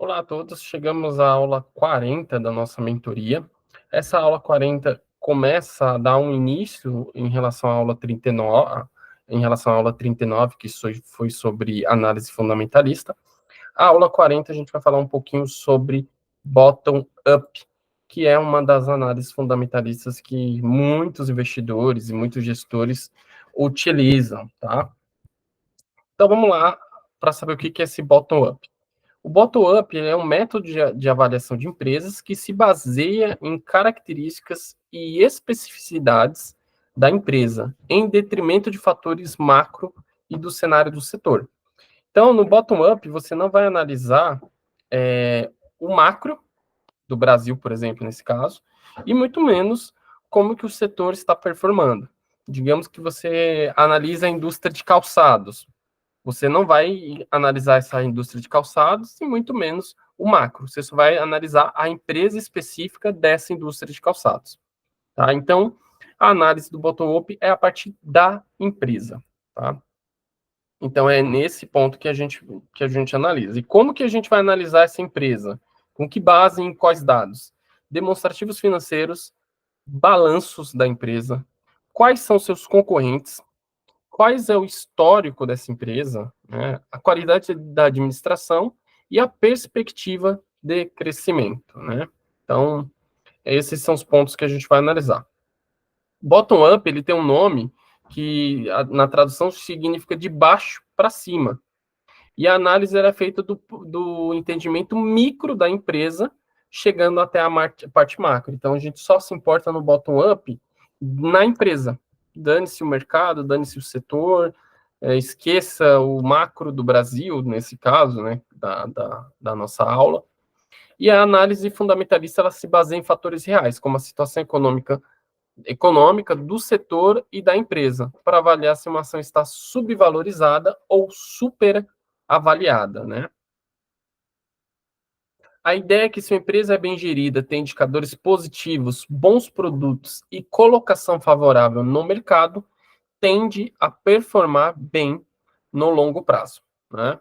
Olá a todos, chegamos à aula 40 da nossa mentoria. Essa aula 40 começa a dar um início em relação à aula 39, que foi sobre análise fundamentalista. A aula 40 a gente vai falar um pouquinho sobre bottom-up, que é uma das análises fundamentalistas que muitos investidores e muitos gestores utilizam, tá? Então vamos lá para saber o que é esse bottom-up. O bottom-up é um método de avaliação de empresas que se baseia em características e especificidades da empresa, em detrimento de fatores macro e do cenário do setor. Então, no bottom-up, você não vai analisar o macro do Brasil, por exemplo, nesse caso, e muito menos como que o setor está performando. Digamos que você analisa a indústria de calçados, você não vai analisar essa indústria de calçados e muito menos o macro. Você só vai analisar a empresa específica dessa indústria de calçados. Tá? Então, a análise do bottom-up é a partir da empresa. Tá? Então, é nesse ponto que a gente analisa. E como que a gente vai analisar essa empresa? Com que base em quais dados? Demonstrativos financeiros, balanços da empresa, quais são seus concorrentes, quais é o histórico dessa empresa, né, a qualidade da administração e a perspectiva de crescimento, né? Então, esses são os pontos que a gente vai analisar. Bottom-up, ele tem um nome que na tradução significa de baixo para cima. E a análise era feita do entendimento micro da empresa, chegando até a parte macro. Então, a gente só se importa no bottom-up na empresa. Dane-se o mercado, dane-se o setor, esqueça o macro do Brasil, nesse caso, né, da nossa aula. E a análise fundamentalista ela se baseia em fatores reais, como a situação econômica do setor e da empresa, para avaliar se uma ação está subvalorizada ou superavaliada, né? A ideia é que se uma empresa é bem gerida, tem indicadores positivos, bons produtos e colocação favorável no mercado, tende a performar bem no longo prazo, né?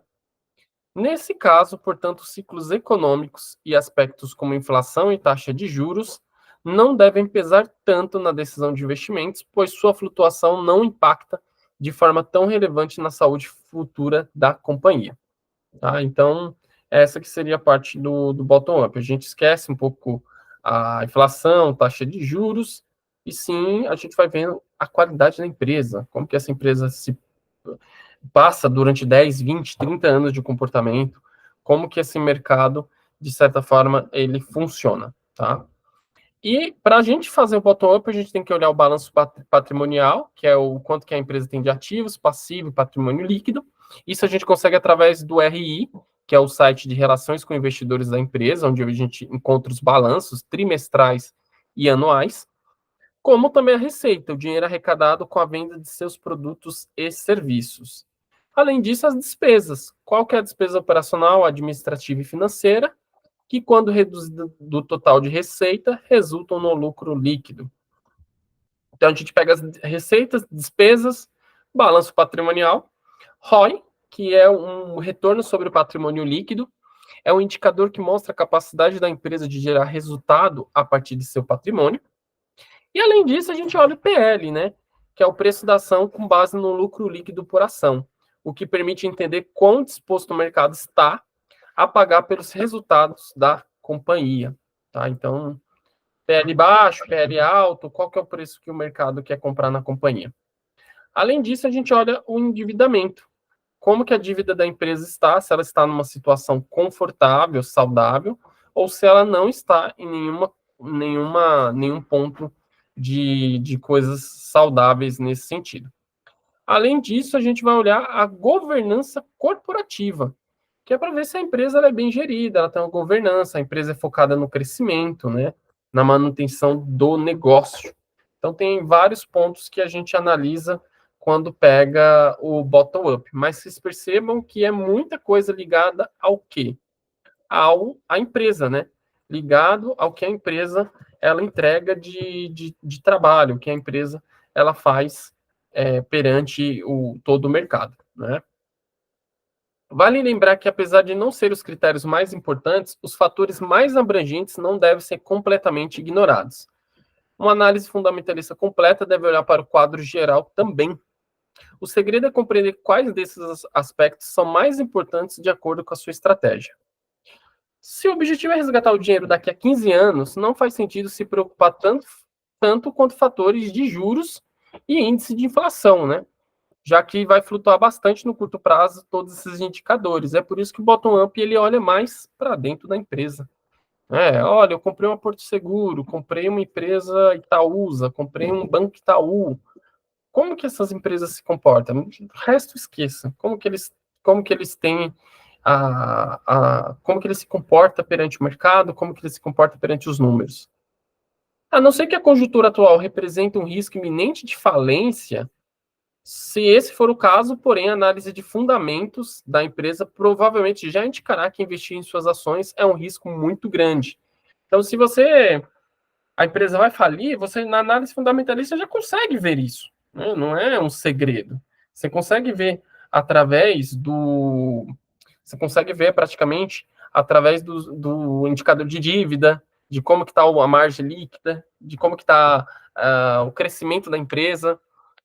Nesse caso, portanto, ciclos econômicos e aspectos como inflação e taxa de juros não devem pesar tanto na decisão de investimentos, pois sua flutuação não impacta de forma tão relevante na saúde futura da companhia. Tá? Então, essa que seria a parte do bottom-up. A gente esquece um pouco a inflação, taxa de juros, e sim, a gente vai vendo a qualidade da empresa, como que essa empresa se passa durante 10, 20, 30 anos de comportamento, como que esse mercado, de certa forma, ele funciona, tá? E para a gente fazer o bottom-up, a gente tem que olhar o balanço patrimonial, que é o quanto que a empresa tem de ativos, passivo e patrimônio líquido. Isso a gente consegue através do RI, que é o site de relações com investidores da empresa, onde a gente encontra os balanços trimestrais e anuais, como também a receita, o dinheiro arrecadado com a venda de seus produtos e serviços. Além disso, as despesas. Qual que é a despesa operacional, administrativa e financeira, que, quando reduzida do total de receita, resultam no lucro líquido. Então, a gente pega as receitas, despesas, balanço patrimonial, ROI, que é um retorno sobre o patrimônio líquido, é um indicador que mostra a capacidade da empresa de gerar resultado a partir de seu patrimônio. E, além disso, a gente olha o PL, né, que é o preço da ação com base no lucro líquido por ação, o que permite entender quão disposto o mercado está a pagar pelos resultados da companhia. Tá? Então, PL baixo, PL alto, qual que é o preço que o mercado quer comprar na companhia? Além disso, a gente olha o endividamento. Como que a dívida da empresa está, se ela está numa situação confortável, saudável, ou se ela não está em nenhum ponto de coisas saudáveis nesse sentido. Além disso, a gente vai olhar a governança corporativa, que é para ver se a empresa ela é bem gerida, ela tem uma governança, a empresa é focada no crescimento, né, na manutenção do negócio. Então, tem vários pontos que a gente analisa quando pega o bottom-up, mas vocês percebam que é muita coisa ligada ao quê? À empresa, né? Ligado ao que a empresa ela entrega de trabalho, o que a empresa ela faz perante todo o mercado, né? Vale lembrar que, apesar de não ser os critérios mais importantes, os fatores mais abrangentes não devem ser completamente ignorados. Uma análise fundamentalista completa deve olhar para o quadro geral também. O segredo é compreender quais desses aspectos são mais importantes de acordo com a sua estratégia. Se o objetivo é resgatar o dinheiro daqui a 15 anos, não faz sentido se preocupar tanto quanto fatores de juros e índice de inflação, né? Já que vai flutuar bastante no curto prazo todos esses indicadores. É por isso que o bottom-up ele olha mais para dentro da empresa. Olha, eu comprei uma Porto Seguro, comprei uma empresa Itaúsa, comprei um banco Itaú. Como que essas empresas se comportam? O resto esqueça. Como que eles têm como que ele se comporta perante o mercado, como que ele se comporta perante os números. A não ser que a conjuntura atual represente um risco iminente de falência, se esse for o caso, porém, a análise de fundamentos da empresa provavelmente já indicará que investir em suas ações é um risco muito grande. Então, se a empresa vai falir, você na análise fundamentalista já consegue ver isso, né? Não é um segredo. Você consegue ver através você consegue ver praticamente através do indicador de dívida, de como que está a margem líquida, de como que está o crescimento da empresa,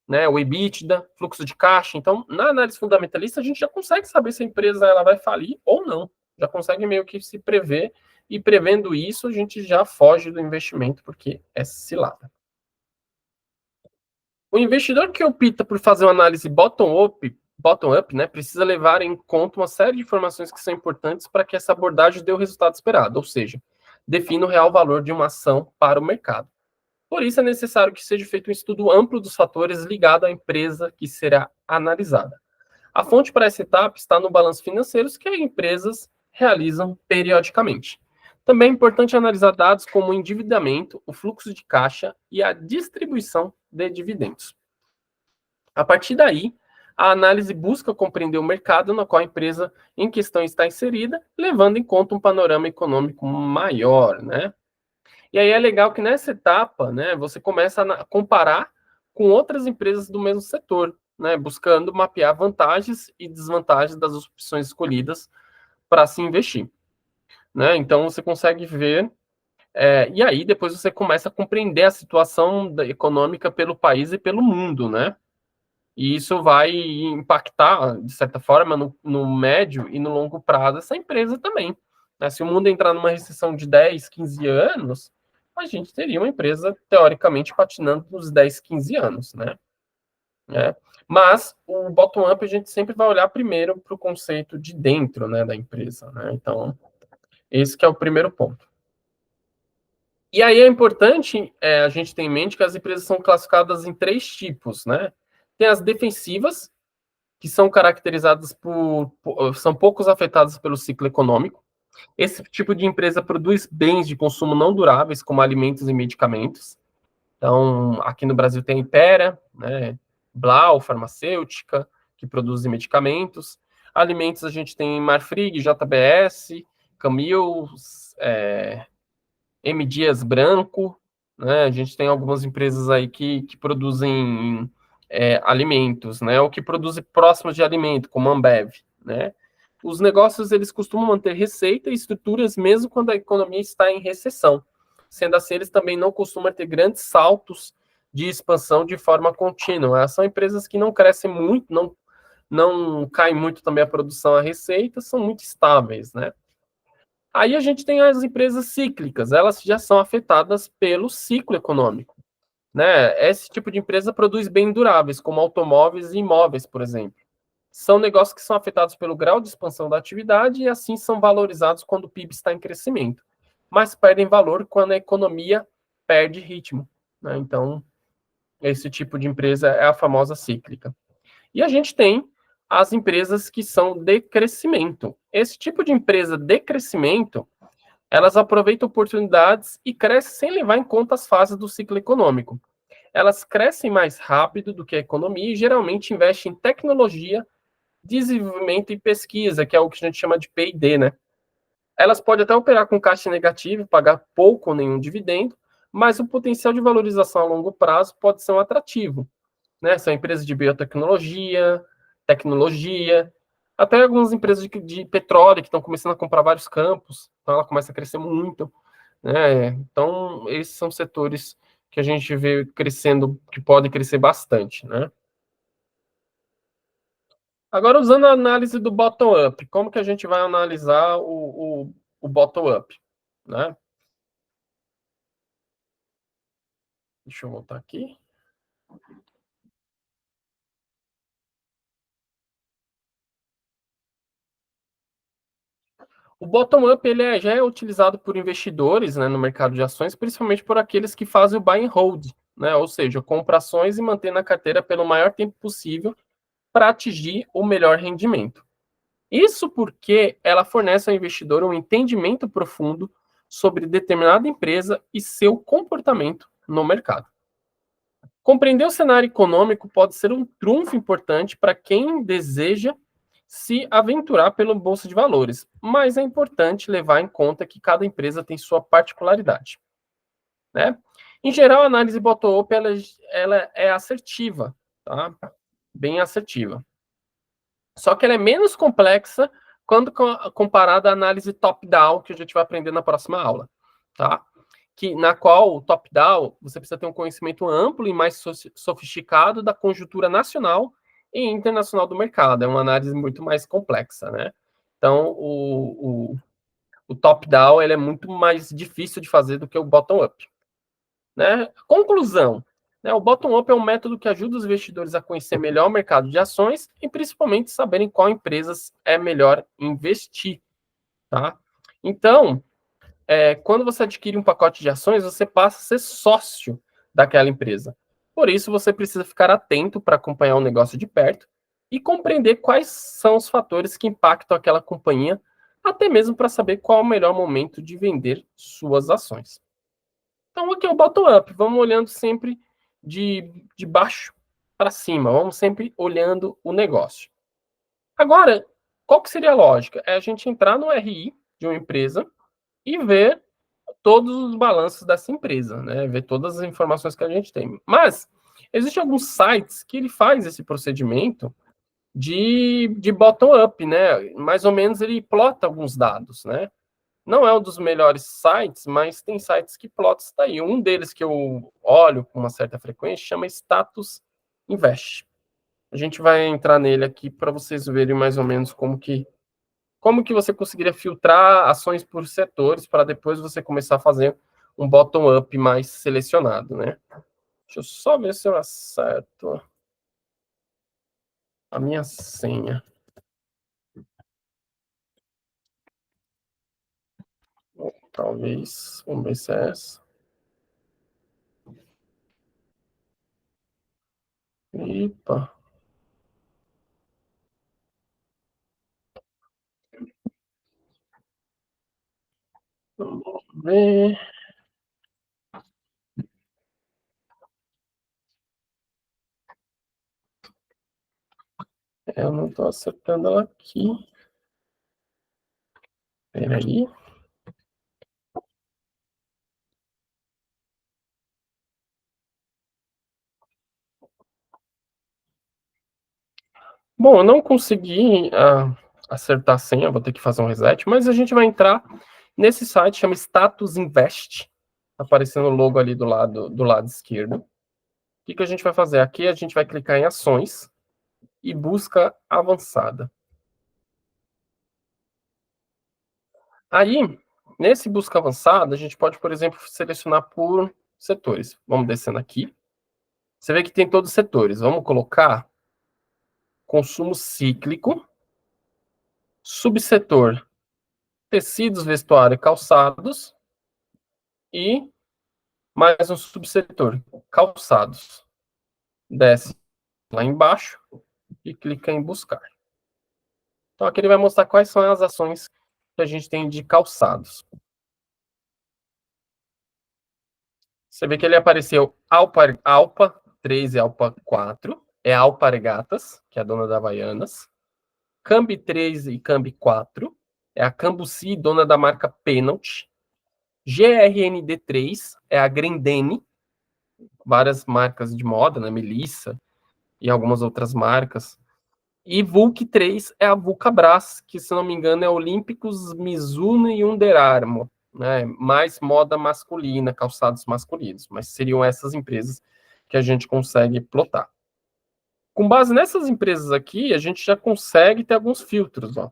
né, o EBITDA, fluxo de caixa. Então, na análise fundamentalista, a gente já consegue saber se a empresa ela vai falir ou não. Já consegue meio que se prever, e prevendo isso, a gente já foge do investimento, porque é cilada. O investidor que opta por fazer uma análise bottom-up, né, precisa levar em conta uma série de informações que são importantes para que essa abordagem dê o resultado esperado, ou seja, defina o real valor de uma ação para o mercado. Por isso, é necessário que seja feito um estudo amplo dos fatores ligados à empresa que será analisada. A fonte para essa etapa está no balanço financeiro que as empresas realizam periodicamente. Também é importante analisar dados como o endividamento, o fluxo de caixa e a distribuição de dividendos. A partir daí, a análise busca compreender o mercado no qual a empresa em questão está inserida, levando em conta um panorama econômico maior, né? E aí é legal que nessa etapa, né, você começa a comparar com outras empresas do mesmo setor, né, buscando mapear vantagens e desvantagens das opções escolhidas para se investir, né? Então você consegue ver, e aí depois você começa a compreender a situação econômica pelo país e pelo mundo, né? E isso vai impactar, de certa forma, no médio e no longo prazo essa empresa também, né? Se o mundo entrar numa recessão de 10, 15 anos, a gente teria uma empresa, teoricamente, patinando nos 10, 15 anos, né? Mas o bottom-up a gente sempre vai olhar primeiro para o conceito de dentro, né, da empresa, né? Então, esse que é o primeiro ponto. E aí é importante a gente ter em mente que as empresas são classificadas em 3 tipos, né? Tem as defensivas, que são caracterizadas são poucos afetadas pelo ciclo econômico. Esse tipo de empresa produz bens de consumo não duráveis, como alimentos e medicamentos. Então, aqui no Brasil tem a Hypera, né, Blau, farmacêutica, que produzem medicamentos. Alimentos a gente tem Marfrig, JBS, Camil, M. Dias Branco, né? A gente tem algumas empresas aí que produzem alimentos, né? Ou que produzem próximos de alimento, como a Ambev, né? Os negócios, eles costumam manter receita e estruturas mesmo quando a economia está em recessão. Sendo assim, eles também não costumam ter grandes saltos de expansão de forma contínua. São empresas que não crescem muito, não cai muito também a produção, a receita, são muito estáveis, né? Aí a gente tem as empresas cíclicas, elas já são afetadas pelo ciclo econômico, né? Esse tipo de empresa produz bens duráveis, como automóveis e imóveis, por exemplo. São negócios que são afetados pelo grau de expansão da atividade e assim são valorizados quando o PIB está em crescimento, mas perdem valor quando a economia perde ritmo, né? Então, esse tipo de empresa é a famosa cíclica. E a gente tem as empresas que são de crescimento. Esse tipo de empresa de crescimento, elas aproveitam oportunidades e crescem sem levar em conta as fases do ciclo econômico. Elas crescem mais rápido do que a economia e geralmente investem em tecnologia, desenvolvimento e pesquisa, que é o que a gente chama de P&D, né? Elas podem até operar com caixa negativo, pagar pouco ou nenhum dividendo, mas o potencial de valorização a longo prazo pode ser um atrativo, né? São empresas de biotecnologia, tecnologia, Até algumas empresas de petróleo que estão começando a comprar vários campos, então ela começa a crescer muito, né? Então, esses são setores que a gente vê crescendo, que podem crescer bastante, né? Agora, usando a análise do bottom-up, como que a gente vai analisar o bottom-up, né? Deixa eu voltar aqui. O bottom-up já é utilizado por investidores, né, no mercado de ações, principalmente por aqueles que fazem o buy and hold, né? Ou seja, compra ações e mantém na carteira pelo maior tempo possível para atingir o melhor rendimento. Isso porque ela fornece ao investidor um entendimento profundo sobre determinada empresa e seu comportamento no mercado. Compreender o cenário econômico pode ser um trunfo importante para quem deseja se aventurar pelo bolsa de valores, mas é importante levar em conta que cada empresa tem sua particularidade, né? Em geral, a análise bottom-up ela é assertiva, tá? Bem assertiva. Só que ela é menos complexa quando comparada à análise top-down, que a gente vai aprender na próxima aula, tá? Na qual o top-down você precisa ter um conhecimento amplo e mais sofisticado da conjuntura nacional e internacional do mercado. É uma análise muito mais complexa, né? Então, o top-down ele é muito mais difícil de fazer do que o bottom-up. Né? Conclusão. Né? O bottom-up é um método que ajuda os investidores a conhecer melhor o mercado de ações e principalmente saberem qual empresas é melhor investir. Tá? Então, quando você adquire um pacote de ações, você passa a ser sócio daquela empresa. Por isso, você precisa ficar atento para acompanhar o negócio de perto e compreender quais são os fatores que impactam aquela companhia, até mesmo para saber qual é o melhor momento de vender suas ações. Então, aqui é o bottom-up. Vamos olhando sempre de baixo para cima. Vamos sempre olhando o negócio. Agora, qual que seria a lógica? É a gente entrar no RI de uma empresa e ver todos os balanços dessa empresa, né? Ver todas as informações que a gente tem. Mas existem alguns sites que ele faz esse procedimento de bottom-up, né? Mais ou menos ele plota alguns dados, né? Não é um dos melhores sites, mas tem sites que plotam isso daí. Um deles que eu olho com uma certa frequência chama Status Invest. A gente vai entrar nele aqui para vocês verem mais ou menos como que você conseguiria filtrar ações por setores para depois você começar a fazer um bottom-up mais selecionado, né? Deixa eu só ver se eu acerto a minha senha. Talvez, vamos ver se é essa. Epa, vamos ver. Eu não estou acertando ela aqui. Peraí. Bom, eu não consegui acertar a senha, vou ter que fazer um reset, mas a gente vai entrar nesse site, chama Status Invest, tá aparecendo o logo ali do lado esquerdo. O que a gente vai fazer? Aqui a gente vai clicar em ações e busca avançada. Aí, nesse busca avançada, a gente pode, por exemplo, selecionar por setores. Vamos descendo aqui. Você vê que tem todos os setores. Vamos colocar consumo cíclico, subsetor tecidos, vestuário e calçados e mais um subsetor, calçados. Desce lá embaixo e clica em buscar. Então aqui ele vai mostrar quais são as ações que a gente tem de calçados. Você vê que ele apareceu Alpa 3 e Alpa 4, é Alpargatas, que é a dona da Havaianas, Cambi 3 e Cambi 4, é a Cambuci, dona da marca Penalty, GRND 3 é a Grendene, várias marcas de moda, né, Melissa e algumas outras marcas. E VUC 3 é a Vulcabras, que, se não me engano, é Olímpicos, Mizuno e Under Armour, né? Mais moda masculina, calçados masculinos. Mas seriam essas empresas que a gente consegue plotar. Com base nessas empresas aqui, a gente já consegue ter alguns filtros, ó.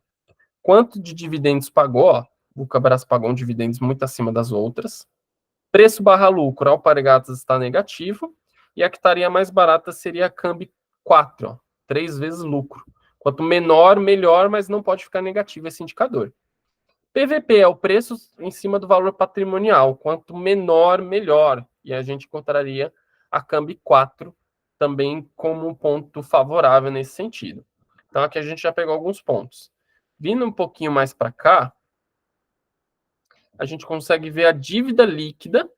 Quanto de dividendos pagou, ó. O Vulcabras pagou um dividendos muito acima das outras. Preço barra lucro, a Alpargatas está negativo. E a que estaria mais barata seria a Cambi 4, ó, 3 vezes lucro. Quanto menor, melhor, mas não pode ficar negativo esse indicador. PVP é o preço em cima do valor patrimonial. Quanto menor, melhor. E a gente encontraria a Cambi 4 também como um ponto favorável nesse sentido. Então aqui a gente já pegou alguns pontos. Vindo um pouquinho mais para cá, a gente consegue ver a dívida líquida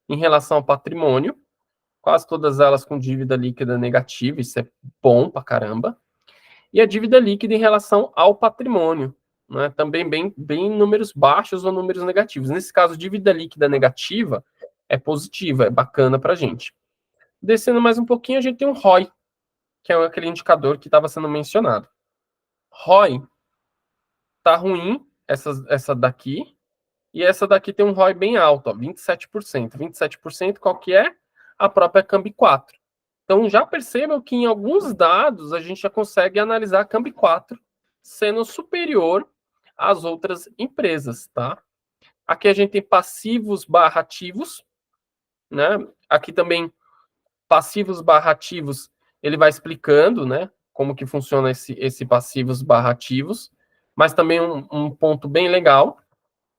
em relação ao patrimônio. Quase todas elas com dívida líquida negativa, isso é bom pra caramba. E a dívida líquida em relação ao patrimônio, né? Também bem números baixos ou números negativos. Nesse caso, dívida líquida negativa é positiva, é bacana para a gente. Descendo mais um pouquinho, a gente tem um ROI, que é aquele indicador que estava sendo mencionado. ROI tá ruim, essa daqui, e essa daqui tem um ROI bem alto, ó, 27%. 27% qual que é? A própria Cambi 4. Então, já percebam que em alguns dados a gente já consegue analisar a Cambi 4 sendo superior às outras empresas, tá? Aqui a gente tem passivos barra ativos, né? Aqui também passivos barra ativos, ele vai explicando, né? Como que funciona esse passivos barra ativos, mas também um ponto bem legal.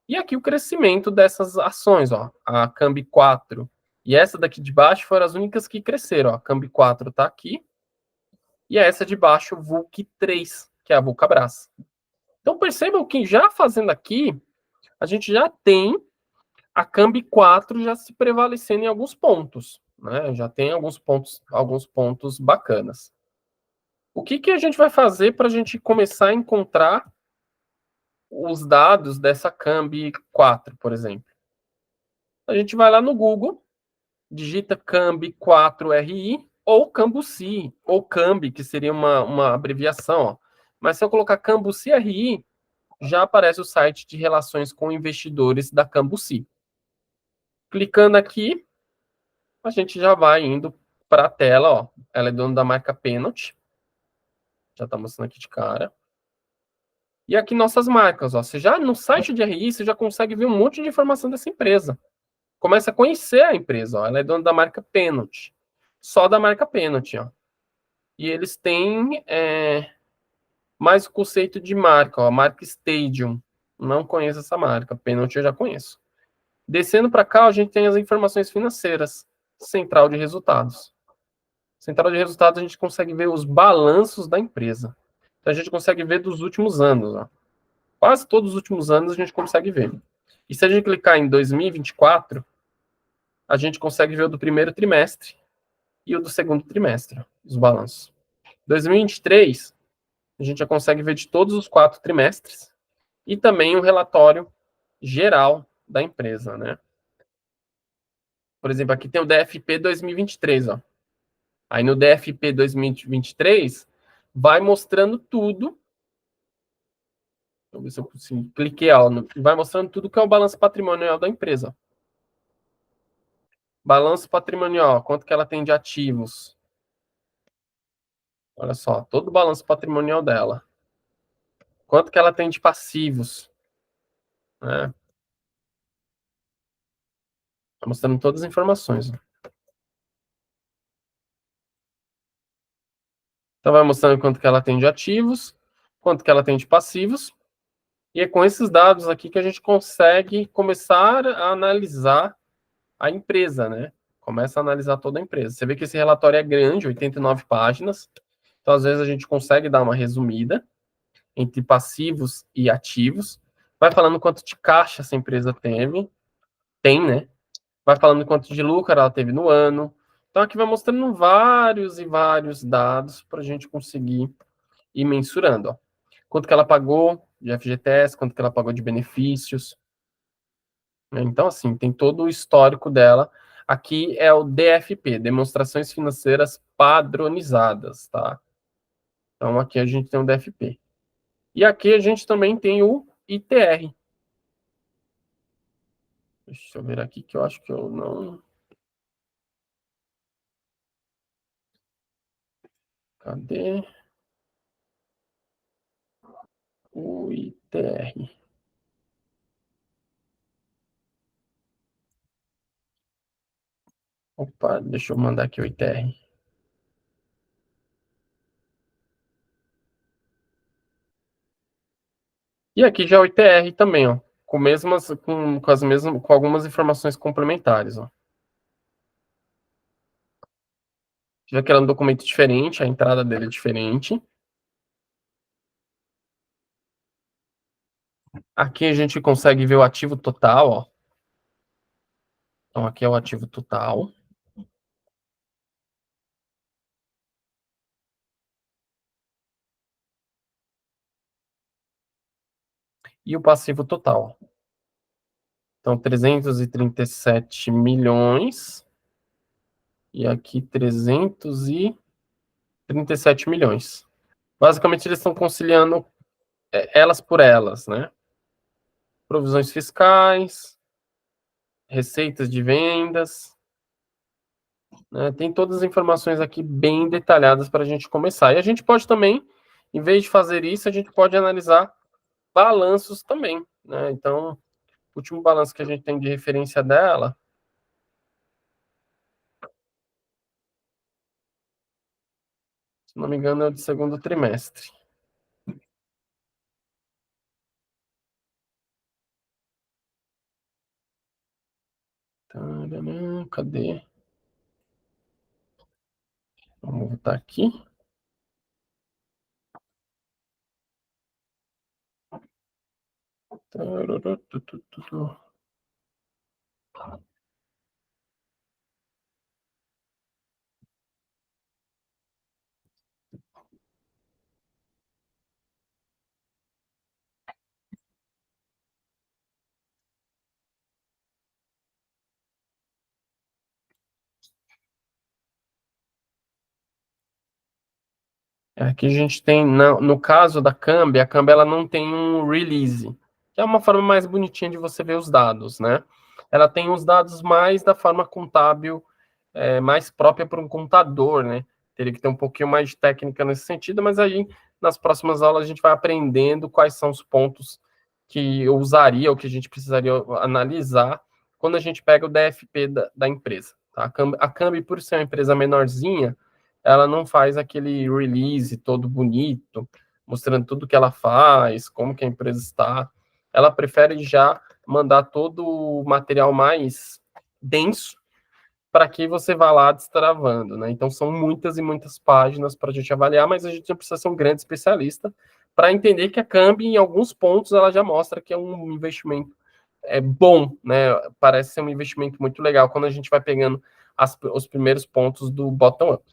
E aqui o crescimento dessas ações, ó. A Cambi 4 e essa daqui de baixo foram as únicas que cresceram, ó. A Cambi 4 tá aqui. E essa de baixo, VUC 3, que é a Vulcabras. Então percebam que já fazendo aqui, a gente já tem a Cambi 4 já se prevalecendo em alguns pontos, né? Já tem alguns pontos bacanas. O que a gente vai fazer para a gente começar a encontrar os dados dessa Cambi 4, por exemplo? A gente vai lá no Google, digita Cambi 4RI ou Cambuci, ou Cambi, que seria uma abreviação, ó. Mas se eu colocar Cambuci RI, já aparece o site de relações com investidores da Cambuci. Clicando aqui, a gente já vai indo para a tela, ó. Ela é dona da marca Penalty. Já está mostrando aqui de cara. E aqui nossas marcas, ó. Você já no site de RI, você já consegue ver um monte de informação dessa empresa. Começa a conhecer a empresa, ó. Ela é dona da marca Penalty. Só da marca Penalty, ó. E eles têm mais o conceito de marca, ó. A marca Stadium. Não conheço essa marca. Penalty eu já conheço. Descendo para cá, a gente tem as informações financeiras. Central de resultados. Central de resultados, a gente consegue ver os balanços da empresa. Então, a gente consegue ver dos últimos anos. Ó. Quase todos os últimos anos a gente consegue ver. E se a gente clicar em 2024, a gente consegue ver o do primeiro trimestre e o do segundo trimestre, os balanços. 2023, a gente já consegue ver de todos os 4 trimestres e também o relatório geral da empresa, né? Por exemplo, aqui tem o DFP 2023, ó. Aí no DFP 2023, vai mostrando tudo. Vamos ver se eu consigo. Cliquei, ó. Vai mostrando tudo que é o balanço patrimonial da empresa. Balanço patrimonial, quanto que ela tem de ativos. Olha só, todo o balanço patrimonial dela. Quanto que ela tem de passivos. Né? Tá mostrando todas as informações. Então vai mostrando quanto que ela tem de ativos, quanto que ela tem de passivos. E é com esses dados aqui que a gente consegue começar a analisar a empresa, né? Começa a analisar toda a empresa. Você vê que esse relatório é grande, 89 páginas. Então, às vezes, a gente consegue dar uma resumida entre passivos e ativos. Vai falando quanto de caixa essa empresa tem, né? Vai falando quanto de lucro ela teve no ano. Então, aqui vai mostrando vários e vários dados para a gente conseguir ir mensurando. Ó. Quanto que ela pagou de FGTS, quanto que ela pagou de benefícios. Então, assim, tem todo o histórico dela. Aqui é o DFP, Demonstrações Financeiras Padronizadas, tá? Então, aqui a gente tem o DFP. E aqui a gente também tem o ITR. Deixa eu ver aqui que eu acho que eu não... Cadê o ITR? Opa, deixa eu mandar aqui o ITR. E aqui já é o ITR também, ó, com algumas informações complementares, ó. Já que era um documento diferente, a entrada dele é diferente. Aqui a gente consegue ver o ativo total, ó. Então aqui é o ativo total. E o passivo total. Então, 337 milhões. E aqui 337 milhões. Basicamente, eles estão conciliando elas por elas, né? Provisões fiscais, receitas de vendas, né? Tem todas as informações aqui bem detalhadas para a gente começar. E a gente pode também, em vez de fazer isso, a gente pode analisar balanços também, né? Então, o último balanço que a gente tem de referência dela, se não me engano, é o de segundo trimestre. Cadê? Vamos voltar aqui. Aqui a gente tem, no caso da Cambi, a Cambi ela não tem um release, que é uma forma mais bonitinha de você ver os dados, né? Ela tem os dados mais da forma contábil, mais própria para um contador, né? Teria que ter um pouquinho mais de técnica nesse sentido, mas aí nas próximas aulas a gente vai aprendendo quais são os pontos que eu usaria, ou que a gente precisaria analisar quando a gente pega o DFP da empresa. Tá? A Cambi, por ser uma empresa menorzinha, ela não faz aquele release todo bonito, mostrando tudo que ela faz, como que a empresa está. Ela prefere já mandar todo o material mais denso para que você vá lá destravando, né? Então são muitas e muitas páginas para a gente avaliar, mas a gente não precisa ser um grande especialista para entender que a Cambi, em alguns pontos, ela já mostra que é um investimento bom, né? Parece ser um investimento muito legal quando a gente vai pegando os primeiros pontos do bottom-up,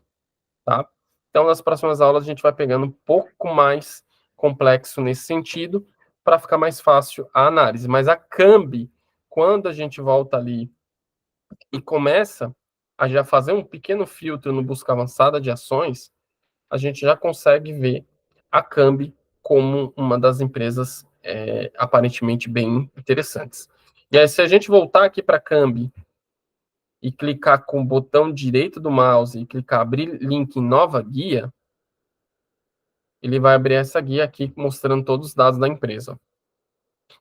tá? Então, nas próximas aulas, a gente vai pegando um pouco mais complexo nesse sentido, para ficar mais fácil a análise. Mas a Cambi, quando a gente volta ali e começa a já fazer um pequeno filtro no busca avançada de ações, a gente já consegue ver a Cambi como uma das empresas aparentemente bem interessantes. E aí, se a gente voltar aqui para a Cambi e clicar com o botão direito do mouse e clicar abrir link em nova guia, ele vai abrir essa guia aqui mostrando todos os dados da empresa.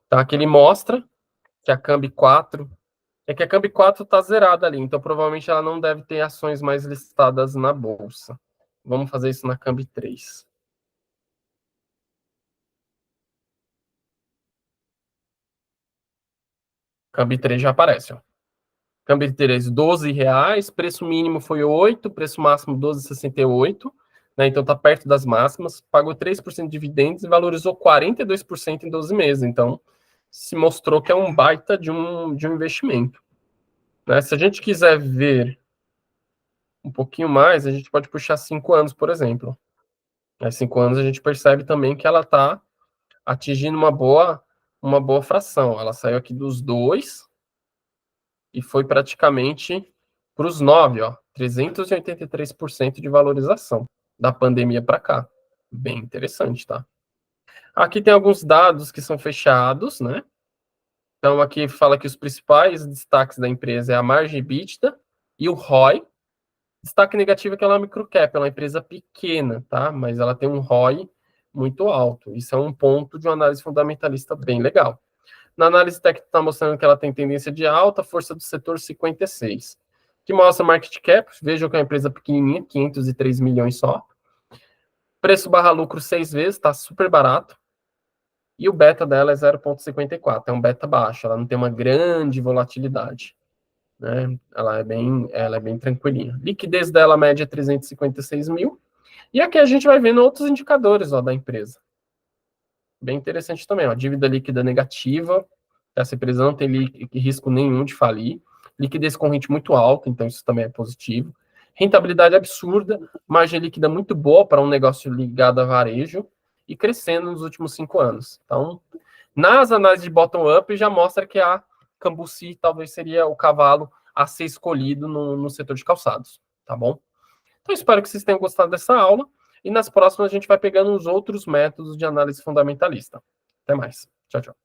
Tá? Aqui ele mostra que a Cambi 4 que a Cambi 4 está zerada ali, então provavelmente ela não deve ter ações mais listadas na bolsa. Vamos fazer isso na Cambi 3. Cambi 3 já aparece, ó. Cambi 3, R$ 12, preço mínimo foi 8, preço máximo 12,68, né? Então tá perto das máximas, pagou 3% de dividendos e valorizou 42% em 12 meses. Então se mostrou que é um baita de um investimento. Né? Se a gente quiser ver um pouquinho mais, a gente pode puxar 5 anos, por exemplo. Há 5 anos a gente percebe também que ela está atingindo uma boa fração. Ela saiu aqui dos 2 e foi praticamente para os 9, ó, 383% de valorização da pandemia para cá. Bem interessante, tá? Aqui tem alguns dados que são fechados, né? Então, aqui fala que os principais destaques da empresa é a margem EBITDA e o ROI. Destaque negativo é que ela é uma microcap, ela é uma empresa pequena, tá? Mas ela tem um ROI muito alto. Isso é um ponto de uma análise fundamentalista bem legal. Na análise técnica está mostrando que ela tem tendência de alta, força do setor 56. Que mostra market cap, vejam que é uma empresa pequenininha, 503 milhões só. Preço barra lucro 6 vezes, está super barato. E o beta dela é 0,54, é um beta baixo, ela não tem uma grande volatilidade, né? Ela é bem tranquilinha. Liquidez dela média é 356 mil. E aqui a gente vai vendo outros indicadores ó, da empresa. Bem interessante também, ó, dívida líquida negativa, essa empresa não tem risco nenhum de falir. Liquidez corrente muito alta, então isso também é positivo. Rentabilidade absurda, margem líquida muito boa para um negócio ligado a varejo e crescendo nos últimos 5 anos. Então, nas análises de bottom-up, já mostra que a Cambuci talvez seria o cavalo a ser escolhido no setor de calçados, tá bom? Então, espero que vocês tenham gostado dessa aula e nas próximas a gente vai pegando os outros métodos de análise fundamentalista. Até mais. Tchau, tchau.